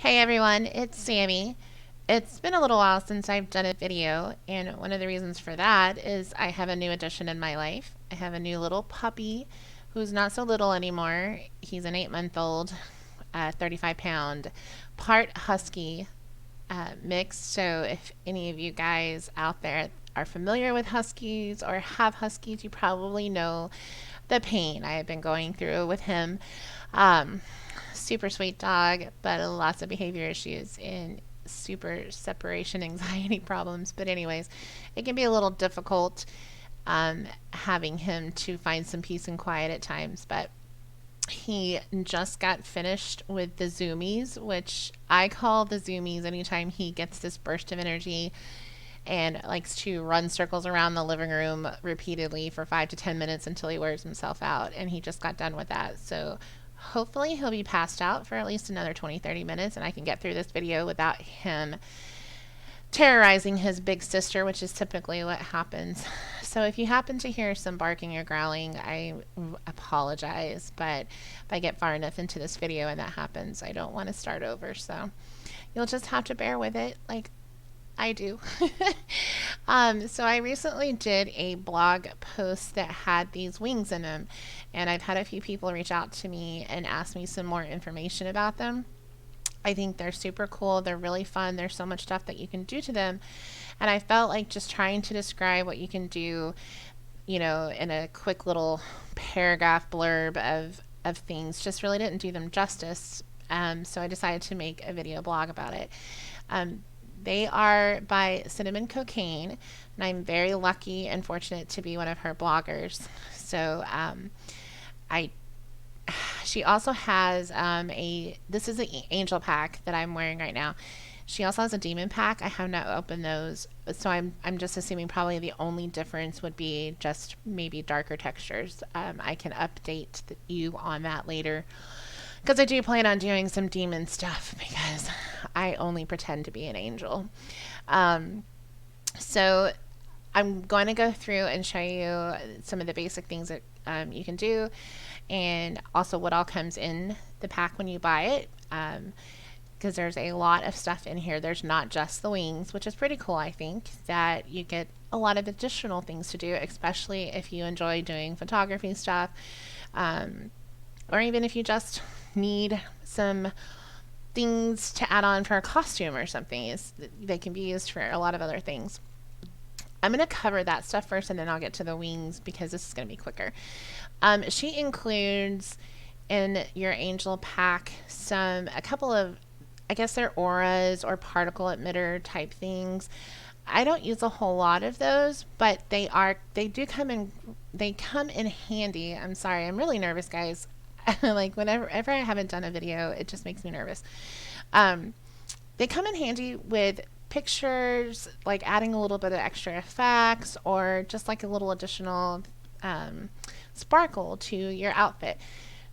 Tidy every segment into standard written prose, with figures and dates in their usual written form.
Hey everyone, it's Sammy. It's been a little while since I've done a video, and one of the reasons for that is I have a new addition in my life. I have a new little puppy who's not so little anymore. He's an 8-month-old, 35-pound, part husky mix. So if any of you guys out there are familiar with huskies or have huskies, you probably know the pain I have been going through with him. Um, Super sweet dog, but lots of behavior issues and super separation anxiety problems. But, anyways, it can be a little difficult having him to find some peace and quiet at times. But he just got finished with the zoomies, which I call the zoomies anytime he gets this burst of energy and likes to run circles around the living room repeatedly for 5 to 10 minutes until he wears himself out. And he just got done with that. So hopefully he'll be passed out for at least another 20-30 minutes and I can get through this video without him terrorizing his big sister, which is typically what happens. So if you happen to hear some barking or growling, I apologize, but if I get far enough into this video and that happens, I don't want to start over. So you'll just have to bear with it like I do. So I recently did a blog post that had these wings in them, and I've had a few people reach out to me and ask me some more information about them. I think they're super cool. They're really fun. There's so much stuff that you can do to them. And I felt like just trying to describe what you can do, in a quick little paragraph blurb of things just really didn't do them justice. So I decided to make a video blog about it. Um, they are by Cinnamon Cocaine, and I'm very lucky and fortunate to be one of her bloggers. So I she also has this is an angel pack that I'm wearing right now. She also has a demon pack. I have not opened those, so I'm just assuming probably the only difference would be just maybe darker textures. I can update you on that later because I do plan on doing some demon stuff because I only pretend to be an angel. Um, so I'm going to go through and show you some of the basic things that you can do, and also what all comes in the pack when you buy it. Because there's a lot of stuff in here. There's not just the wings, which is pretty cool, I think, that you get a lot of additional things to do, especially if you enjoy doing photography stuff, um, or even if you just need some things to add on for a costume or something. They can be used for a lot of other things. I'm going to cover that stuff first and then I'll get to the wings because this is going to be quicker. She includes in your angel pack a couple of, I guess they're auras or particle emitter type things. I don't use a whole lot of those, but they come in handy. I'm sorry, I'm really nervous, guys. Like whenever I haven't done a video, it just makes me nervous. Um, they come in handy with pictures, like adding a little bit of extra effects or just like a little additional sparkle to your outfit.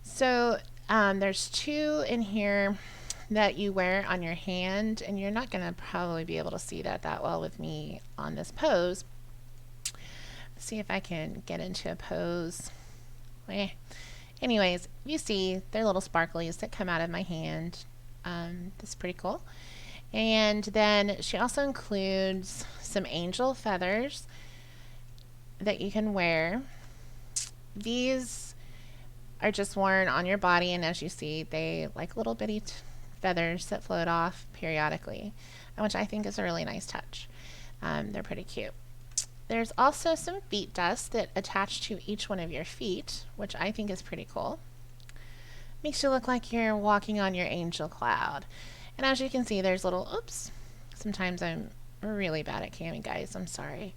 So there's two in here that you wear on your hand, and you're not going to probably be able to see that well with me on this pose. Let's see if I can get into a pose. Anyways, you see they're little sparklies that come out of my hand. That's pretty cool. And then she also includes some angel feathers that you can wear. These are just worn on your body, and as you see, they like little bitty feathers that float off periodically, which I think is a really nice touch. They're pretty cute. There's also some feet dust that attach to each one of your feet, which I think is pretty cool. Makes you look like you're walking on your angel cloud. And as you can see, there's sometimes I'm really bad at camming, guys. I'm sorry.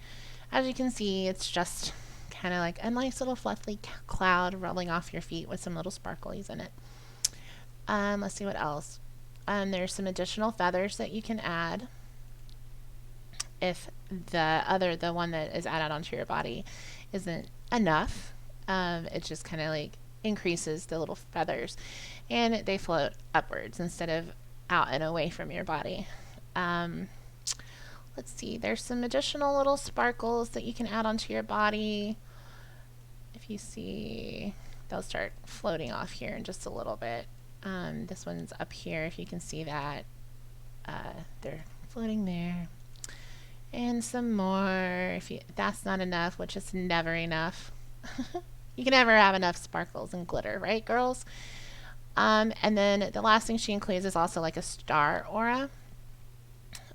As you can see, it's just kind of like a nice little fluffy cloud rolling off your feet with some little sparklies in it. Let's see what else. There's some additional feathers that you can add if the one that is added onto your body isn't enough. It just kind of like increases the little feathers, and they float upwards instead of out and away from your body. Let's see, there's some additional little sparkles that you can add onto your body. If you see, they'll start floating off here in just a little bit. This one's up here, if you can see that. They're floating there. And some more, if that's not enough, which is never enough. You can never have enough sparkles and glitter, right, girls? And then the last thing she includes is also like a star aura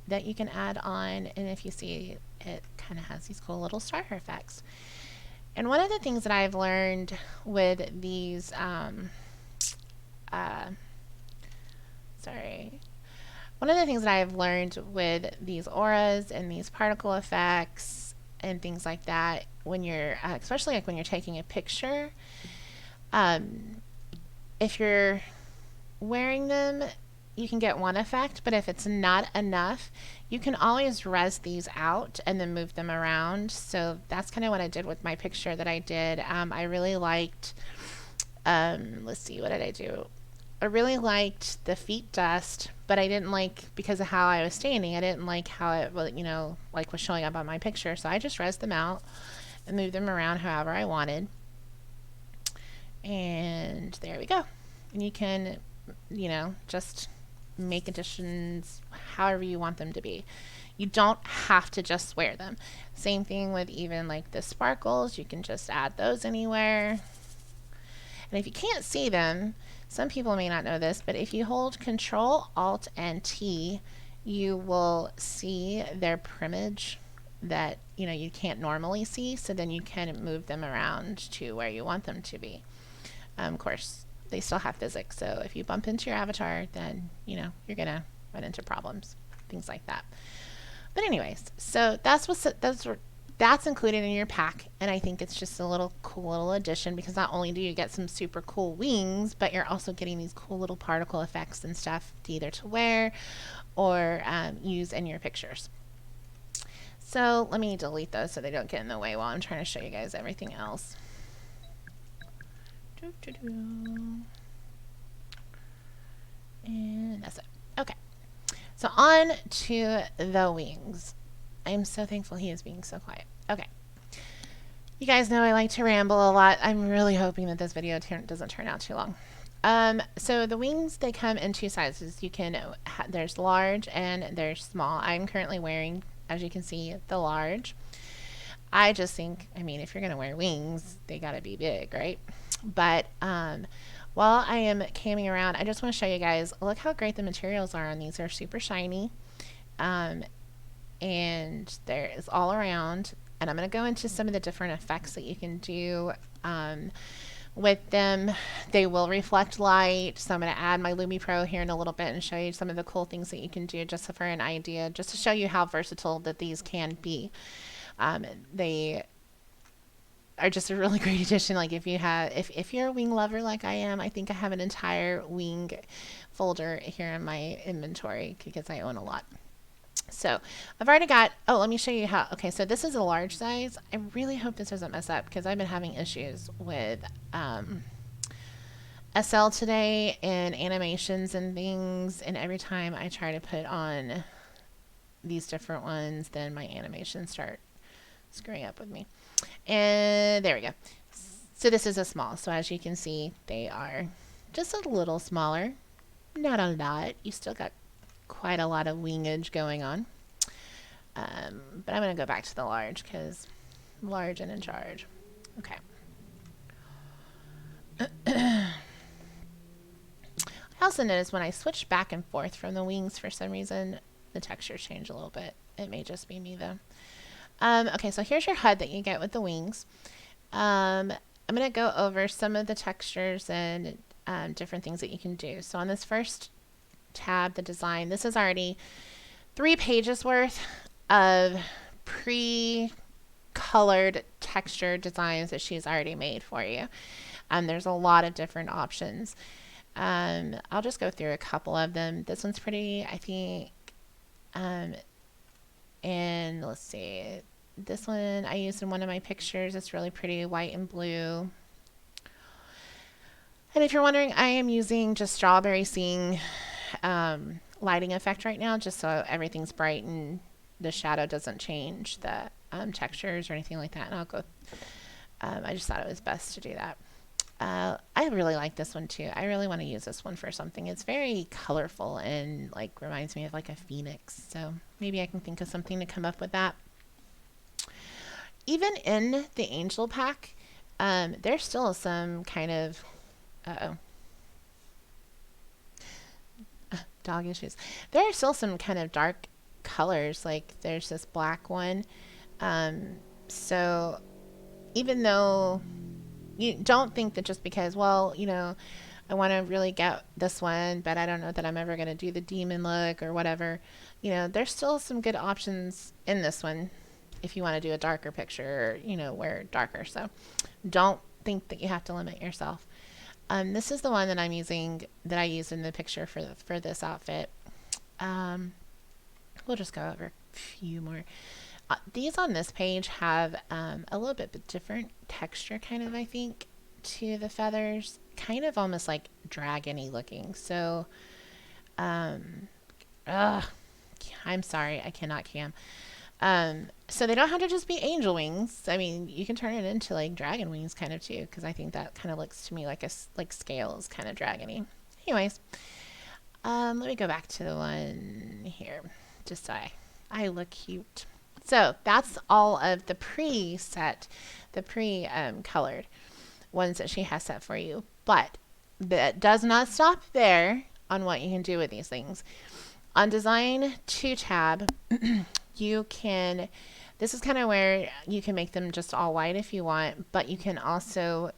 that you can add on. And if you see, it kind of has these cool little star effects. And one of the things that I've learned with these, one of the things that I've learned with these auras and these particle effects and things like that, when you're, especially like when you're taking a picture, if you're wearing them, you can get one effect, but if it's not enough, you can always res these out and then move them around. So that's kind of what I did with my picture that I did. I really liked, let's see, what did I do? I really liked the feet dust, but I didn't like, because of how I was standing, I didn't like how it, you know, like was showing up on my picture. So I just resed them out and moved them around however I wanted. And there we go. And you can, you know, just make additions however you want them to be. You don't have to just wear them. Same thing with even like the sparkles. You can just add those anywhere. And if you can't see them, some people may not know this, but if you hold Control, Alt, and T, you will see their primage that, you know, you can't normally see. So then you can move them around to where you want them to be. Of course, they still have physics, so if you bump into your avatar, then, you know, you're gonna run into problems, things like that. But anyways, so that's included in your pack, and I think it's just a little cool little addition, because not only do you get some super cool wings, but you're also getting these cool little particle effects and stuff to either to wear or use in your pictures. So let me delete those so they don't get in the way while I'm trying to show you guys everything else. And that's it. Okay. So on to the wings. I'm so thankful he is being so quiet. Okay. You guys know I like to ramble a lot. I'm really hoping that this video doesn't turn out too long. So the wings, they come in two sizes. You can, there's large and there's small. I'm currently wearing, as you can see, the large. I just think, I mean, if you're going to wear wings, they got to be big, right? But while I am camming around, I just want to show you guys, look how great the materials are on these. They're super shiny. And there is all around. And I'm going to go into some of the different effects that you can do with them. They will reflect light. So I'm going to add my Lumi Pro here in a little bit and show you some of the cool things that you can do, just for an idea, just to show you how versatile that these can be. They are just a really great addition. Like if you have, if you're a wing lover like I am, I think I have an entire wing folder here in my inventory because I own a lot. So I've already got, oh, let me show you how. Okay, so this is a large size. I really hope this doesn't mess up because I've been having issues with SL today and animations and things, and every time I try to put on these different ones, then my animations start screwing up with me. And there we go. So this is a small. So as you can see, they are just a little smaller. Not a lot. You still got quite a lot of wingage going on. But I'm going to go back to the large because large and in charge. Okay. I also noticed when I switch back and forth from the wings, for some reason, the textures change a little bit. It may just be me though. Okay, so here's your HUD that you get with the wings. I'm going to go over some of the textures and different things that you can do. So on this first tab, the design, this is already 3 pages worth of pre-colored texture designs that she's already made for you. There's a lot of different options. I'll just go through a couple of them. This one's pretty, I think. And let's see, this one I used in one of my pictures. It's really pretty, white and blue. And if you're wondering, I am using just Strawberry Sing lighting effect right now, just so everything's bright and the shadow doesn't change the textures or anything like that. And I'll go, I just thought it was best to do that. I really like this one too. I really want to use this one for something. It's very colorful and like reminds me of like a phoenix. So maybe I can think of something to come up with that. Even in the angel pack, there's still some kind of uh-oh, dog issues. There are still some kind of dark colors. Like there's this black one. Um, so even though you don't think that just because, well, I want to really get this one, but I don't know that I'm ever going to do the demon look or whatever. There's still some good options in this one if you want to do a darker picture or, wear darker. So don't think that you have to limit yourself. This is the one that I'm using, that I used in the picture for this outfit. We'll just go over a few more. These on this page have a little bit different texture, kind of, I think, to the feathers. Kind of almost like dragony looking. So, ugh, I'm sorry, I cannot cam. So they don't have to just be angel wings. I mean, you can turn it into like dragon wings kind of too, because I think that kind of looks to me like like scales, kind of dragony. Anyways, let me go back to the one here, just so I look cute. So that's all of the pre-set, the pre-colored ones that she has set for you. But that does not stop there on what you can do with these things. On Design 2 tab, you can, this is kind of where you can make them just all white if you want, but you can also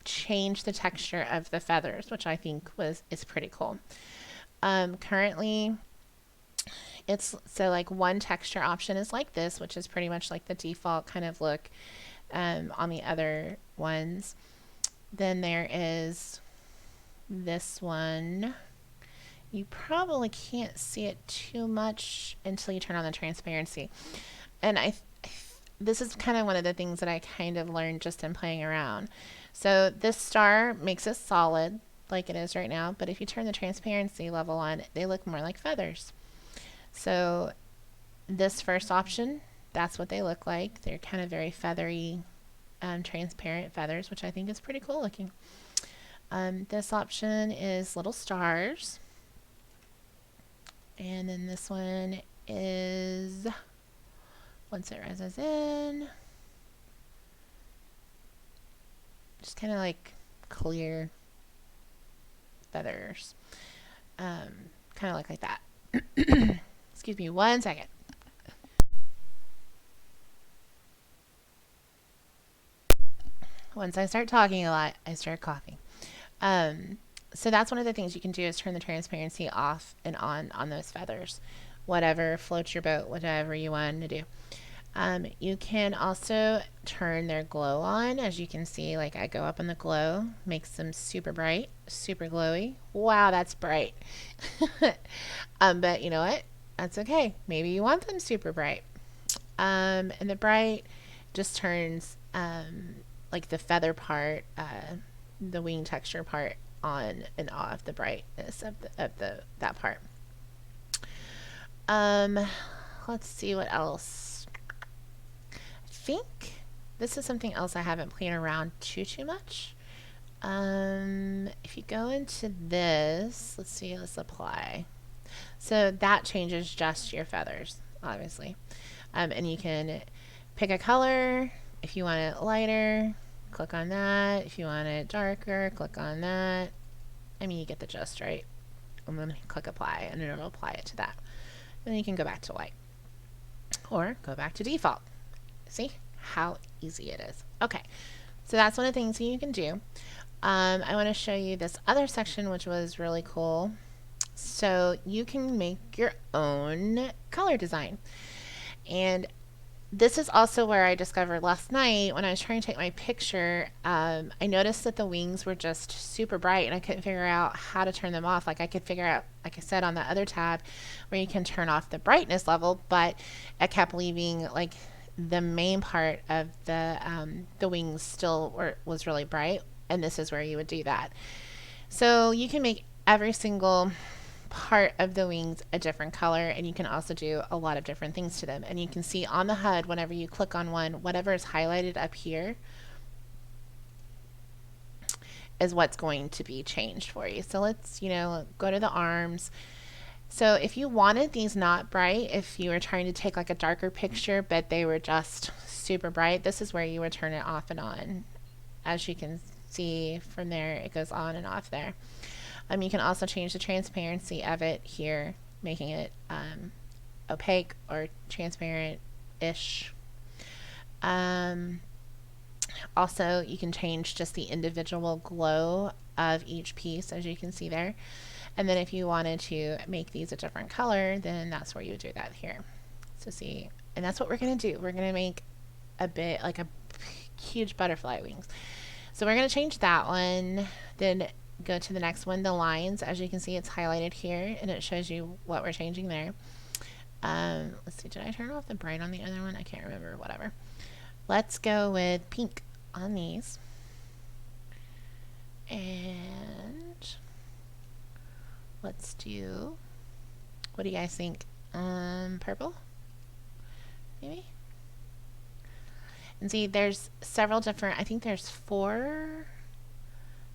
change the texture of the feathers, which I think is pretty cool. Currently, it's so like one texture option is like this, which is pretty much like the default kind of look on the other ones. Then there is this one. You probably can't see it too much until you turn on the transparency. And this is kind of one of the things that I kind of learned just in playing around. So this star makes it solid like it is right now, but if you turn the transparency level on, they look more like feathers. So this first option, that's what they look like. They're kind of very feathery, transparent feathers, which I think is pretty cool looking. This option is little stars. And then this one is, once it rises in, just kind of like clear feathers. Kind of like that. Excuse me 1 second. Once I start talking a lot, I start coughing. So that's one of the things you can do, is turn the transparency off and on those feathers. Whatever floats your boat, whatever you want to do. You can also turn their glow on. As you can see, like I go up on the glow, makes them super bright, super glowy. Wow, that's bright. But you know what? That's okay. Maybe you want them super bright. And the bright just turns like the feather part, the wing texture part on and off, the brightness of that part. Let's see what else. I think this is something else I haven't played around too much. If you go into this, let's apply. So that changes just your feathers, obviously. And you can pick a color. If you want it lighter, click on that. If you want it darker, click on that. I mean, you get the gist, right? And then click apply, and it'll apply it to that. Then you can go back to white. Or go back to default. See how easy it is. Okay, so that's one of the things that you can do. I want to show you this other section, which was really cool. So you can make your own color design. And this is also where I discovered last night when I was trying to take my picture. I noticed that the wings were just super bright and I couldn't figure out how to turn them off. Like I could figure out, like I said, on the other tab where you can turn off the brightness level, but I kept leaving like the main part of the wings still was really bright, and this is where you would do that. So you can make every single part of the wings a different color, and you can also do a lot of different things to them. And you can see on the HUD, whenever you click on one, whatever is highlighted up here is what's going to be changed for you. So let's, go to the arms. So if you wanted these not bright, if you were trying to take like a darker picture, but they were just super bright, this is where you would turn it off and on. As you can see from there, it goes on and off there. You can also change the transparency of it here, making it opaque or transparent-ish. Also, you can change just the individual glow of each piece, as you can see there. And then if you wanted to make these a different color, then that's where you would do that here. So see, and that's what we're going to do. We're going to make a bit like a huge butterfly wings. So we're going to change that one, then go to the next one, the lines. As you can see, it's highlighted here, and it shows you what we're changing there. Let's see, did I turn off the bright on the other one? I can't remember, whatever. Let's go with pink on these. And let's do, what do you guys think? Purple? Maybe? And see, there's several different, I think there's four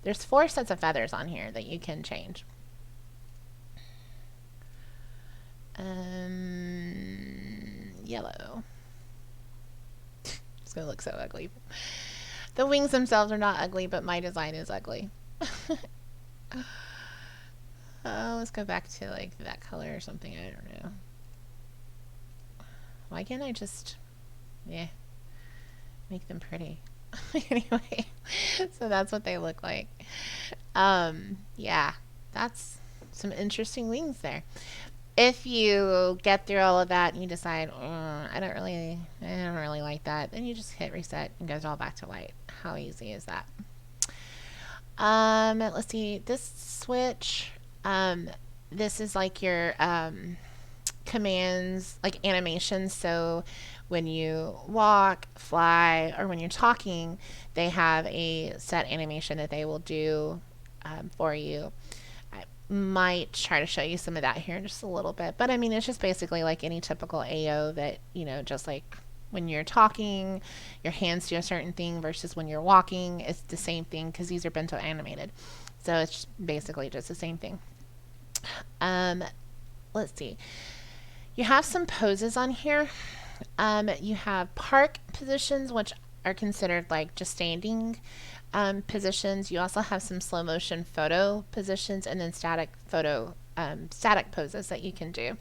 sets of feathers on here that you can change. Yellow. It's gonna look so ugly. The wings themselves are not ugly, but my design is ugly. Let's go back to like that color or something. I don't know. Why can't I just, make them pretty? Anyway, so that's what they look like. Yeah, that's some interesting wings there. If you get through all of that and you decide, I don't really like that, then you just hit reset and goes all back to white. How easy is that? Let's see, this switch, this is like your commands, like animations. So when you walk, fly, or when you're talking, they have a set animation that they will do for you. I might try to show you some of that here in just a little bit, but I mean, it's just basically like any typical AO that, just like when you're talking, your hands do a certain thing versus when you're walking, it's the same thing because these are bento animated. So it's basically just the same thing. Let's see. You have some poses on here. You have park positions, which are considered like just standing positions. You also have some slow motion photo positions and then static poses that you can do.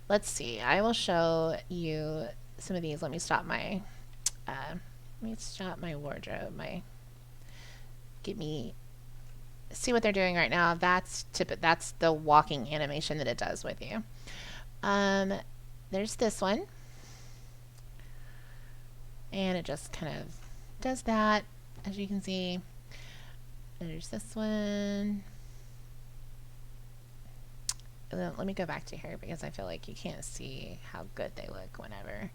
Let's see. I will show you some of these. Let me stop my wardrobe. See what they're doing right now. That's the walking animation that it does with you. There's this one, and it just kind of does that, as you can see. There's this one. Let me go back to here because I feel like you can't see how good they look whenever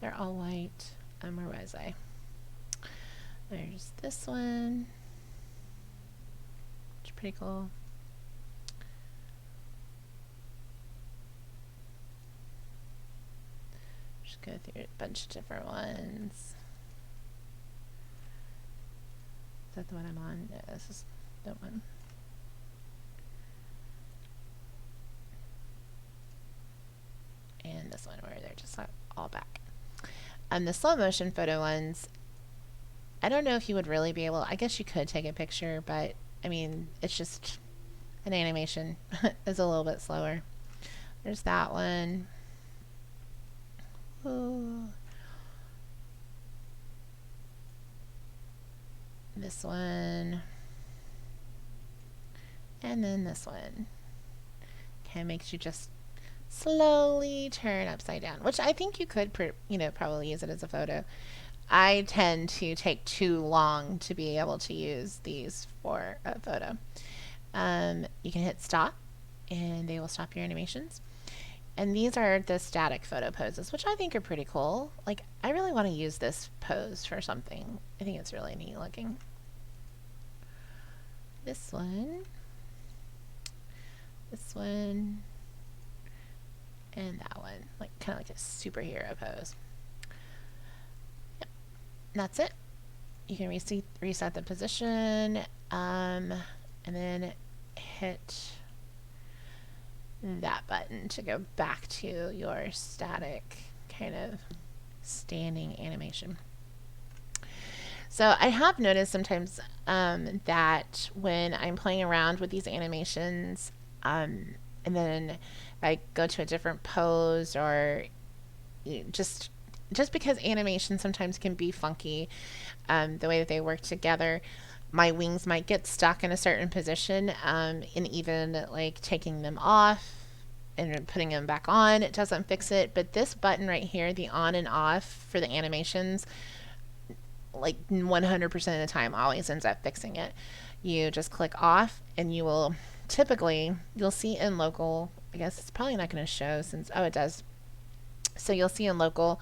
they're all white. Where was I? There's this one, which is pretty cool. Just go through a bunch of different ones. Is that the one I'm on? No, this is the one. And this one where they're just all back. The slow motion photo ones, I don't know if you would really be able, I guess you could take a picture, but I mean, it's just an animation. It's a little bit slower. There's that one. Ooh. This one. And then this one. Kind of makes you just slowly turn upside down, which I think you could, probably use it as a photo. I tend to take too long to be able to use these for a photo. You can hit stop and they will stop your animations. And these are the static photo poses, which I think are pretty cool. Like, I really want to use this pose for something. I think it's really neat looking. This one. This one. And that one. Like, kind of like a superhero pose. Yep. And that's it. You can reset the position. and then hit that button to go back to your static kind of standing animation. So I have noticed sometimes that when I'm playing around with these animations, and then I go to a different pose, or just because animation sometimes can be funky, the way that they work together, my wings might get stuck in a certain position, and even like taking them off and putting them back on, it doesn't fix it. But this button right here, the on and off for the animations, like 100% of the time always ends up fixing it. You just click off and you will typically, you'll see in local, I guess it's probably not going to show since, oh, it does. So you'll see in local,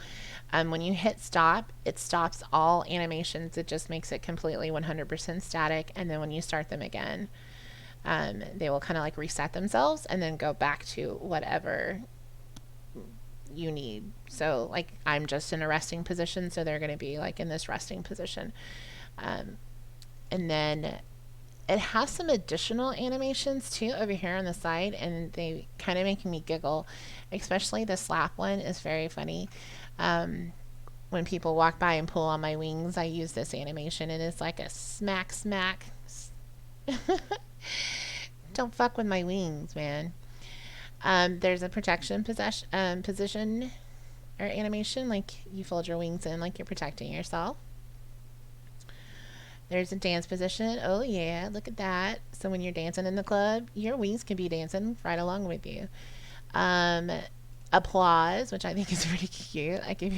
when you hit stop, it stops all animations. It just makes it completely 100% static. And then when you start them again, they will kind of like reset themselves and then go back to whatever you need. So like I'm just in a resting position, so they're going to be like in this resting position. And then it has some additional animations too over here on the side, and they kind of make me giggle. Especially the slap one is very funny. When people walk by and pull on my wings, I use this animation, and it's like a smack smack. Don't fuck with my wings, man. There's a protection position or animation, like you fold your wings in like you're protecting yourself. There's a dance position. Oh yeah, look at that. So when you're dancing in the club, your wings can be dancing right along with you. Um, Applause, which I think is pretty cute. Like if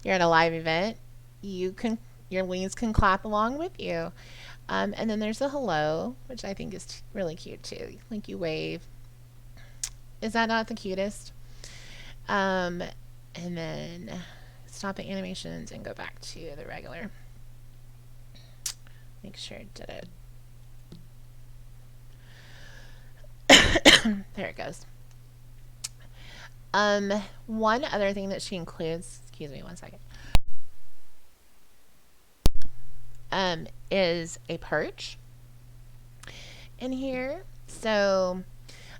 you're at a live event, your wings can clap along with you. And then there's a hello, which I think is really cute too. Like you wave. Is that not the cutest? Um, and then stop the animations and go back to the regular. Make sure it did it. There it goes. One other thing that she includes, excuse me one second, is a perch in here. So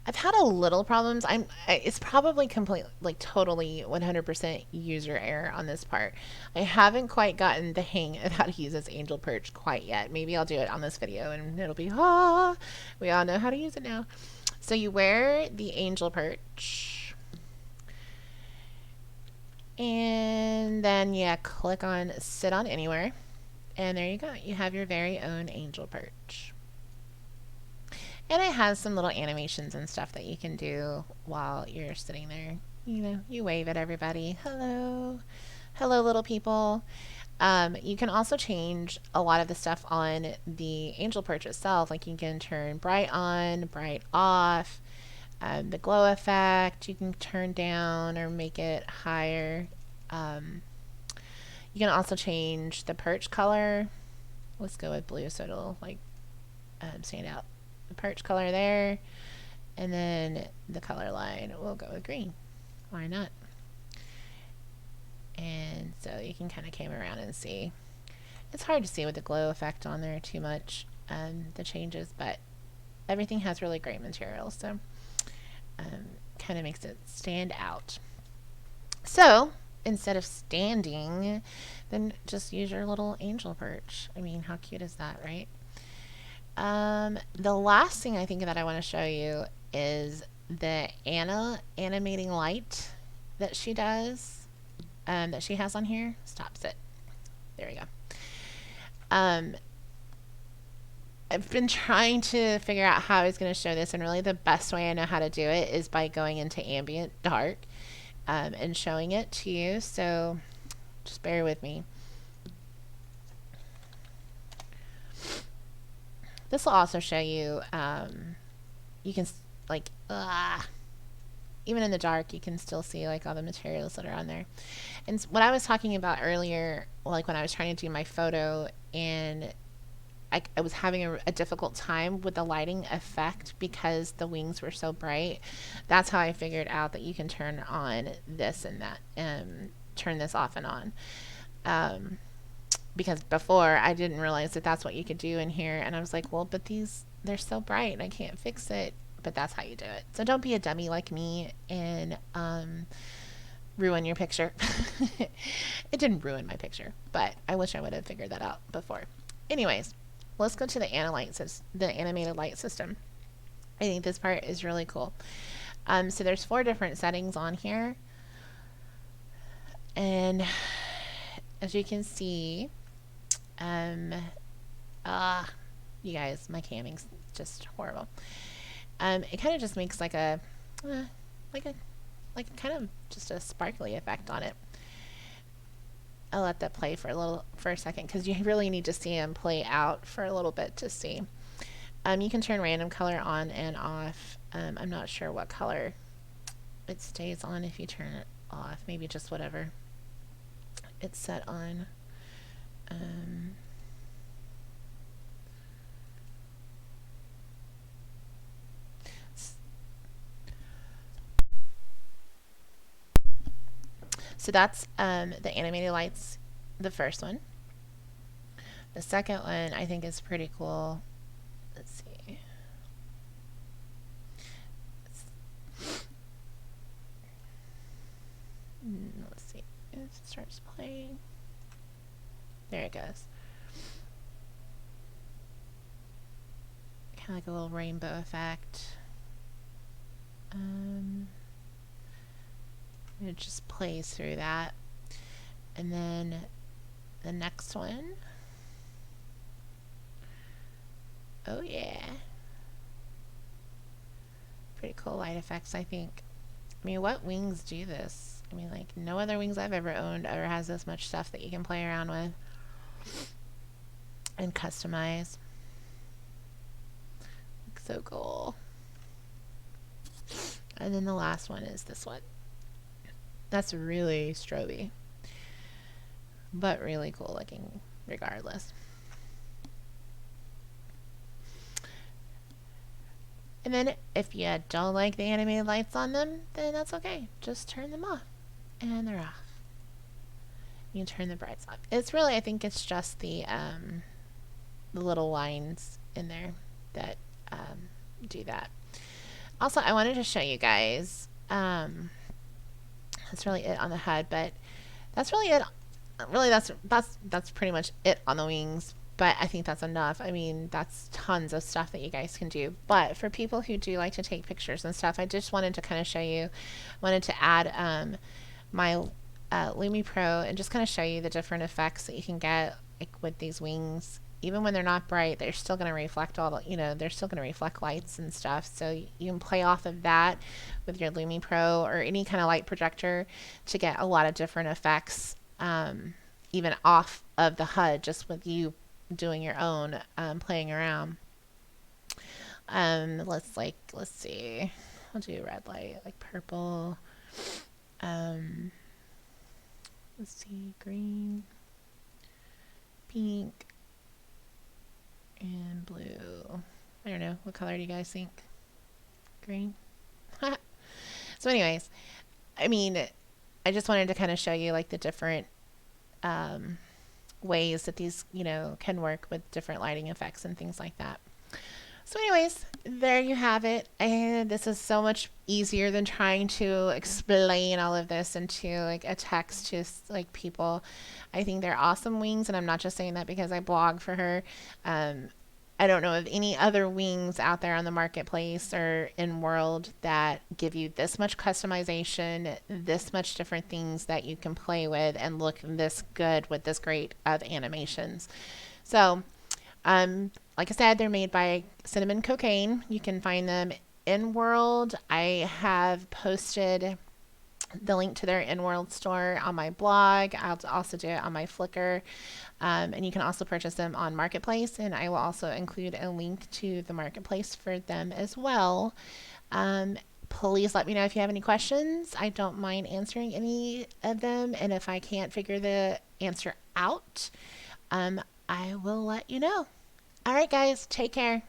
I've had a little problems. It's probably complete, like totally 100% user error on this part. I haven't quite gotten the hang of how to use this angel perch quite yet. Maybe I'll do it on this video and it'll be, we all know how to use it now. So you wear the angel perch, and then you click on sit on anywhere, and there you go. You have your very own angel perch. And it has some little animations and stuff that you can do while you're sitting there. You know, you wave at everybody. Hello. Hello, little people. You can also change a lot of the stuff on the angel perch itself. Like you can turn bright on, bright off. The glow effect you can turn down or make it higher. You can also change the perch color. Let's go with blue so it'll like stand out. The perch color there, and then the color line we'll go with green. Why not? And so you can kind of come around and see. It's hard to see with the glow effect on there too much, the changes, but everything has really great material, so kind of makes it stand out. So instead of standing, then just use your little angel perch. I mean, how cute is that, right? The last thing I think that I want to show you is the Anna animating light that she does, that she has on here. Stops it. There we go. I've been trying to figure out how I was going to show this, and really the best way I know how to do it is by going into ambient dark, and showing it to you. So just bear with me. This will also show you, you can, like, even in the dark, you can still see, like, all the materials that are on there. And what I was talking about earlier, like, when I was trying to do my photo, and I was having a difficult time with the lighting effect because the wings were so bright. That's how I figured out that you can turn on this and that, and turn this off and on. because before I didn't realize that that's what you could do in here. And I was like, well, but they're so bright. I can't fix it. But that's how you do it. So don't be a dummy like me and ruin your picture. It didn't ruin my picture, but I wish I would have figured that out before. Anyways, let's go to the animated light system. I think this part is really cool. So there's 4 different settings on here. And as you can see, you guys, my camming's just horrible. It kind of just makes like a kind of just a sparkly effect on it. I'll let that play for a second because you really need to see him play out for a little bit to see. You can turn random color on and off. I'm not sure what color it stays on if you turn it off. Maybe just whatever it's set on. So that's the animated lights, the first one. The second one I think is pretty cool. Let's see. Let's see. It starts playing. There it goes. Kind of like a little rainbow effect. It just plays through that. And then the next one. Oh yeah. Pretty cool light effects, I think. I mean, what wings do this? I mean, like, no other wings I've ever owned ever has this much stuff that you can play around with and customize. So cool. And then the last one is this one. That's really stroby, but really cool looking regardless. And then if you don't like the animated lights on them, then that's okay. Just turn them off and they're off. You can turn the brights off. It's really, I think it's just the little lines in there that do that. Also, I wanted to show you guys, that's really it on the HUD, but that's really it. Really, that's pretty much it on the wings, but I think that's enough. I mean, that's tons of stuff that you guys can do. But for people who do like to take pictures and stuff, I just wanted to kind of show you, wanted to add my Lumi Pro and just kind of show you the different effects that you can get like with these wings. Even when they're not bright, they're still going to reflect all the, they're still going to reflect lights and stuff. So you can play off of that with your Lumi Pro or any kind of light projector to get a lot of different effects, even off of the HUD, just with you doing your own playing around. Let's see. I'll do red light, like purple. Let's see, green, pink, and blue. I don't know. What color do you guys think? Green? So anyways, I mean, I just wanted to kind of show you like the different ways that these, can work with different lighting effects and things like that. So anyways, there you have it. And this is so much easier than trying to explain all of this into like a text to like people. I think they're awesome wings, and I'm not just saying that because I blog for her. I don't know of any other wings out there on the marketplace or in world that give you this much customization, this much different things that you can play with and look this good with this great of animations. So, like I said, they're made by Cinnamon Cocaine. You can find them in World. I have posted the link to their in-world store on my blog. I'll also do it on my Flickr. And you can also purchase them on Marketplace, and I will also include a link to the Marketplace for them as well. Please let me know if you have any questions. I don't mind answering any of them, and if I can't figure the answer out, I will let you know. All right, guys, take care.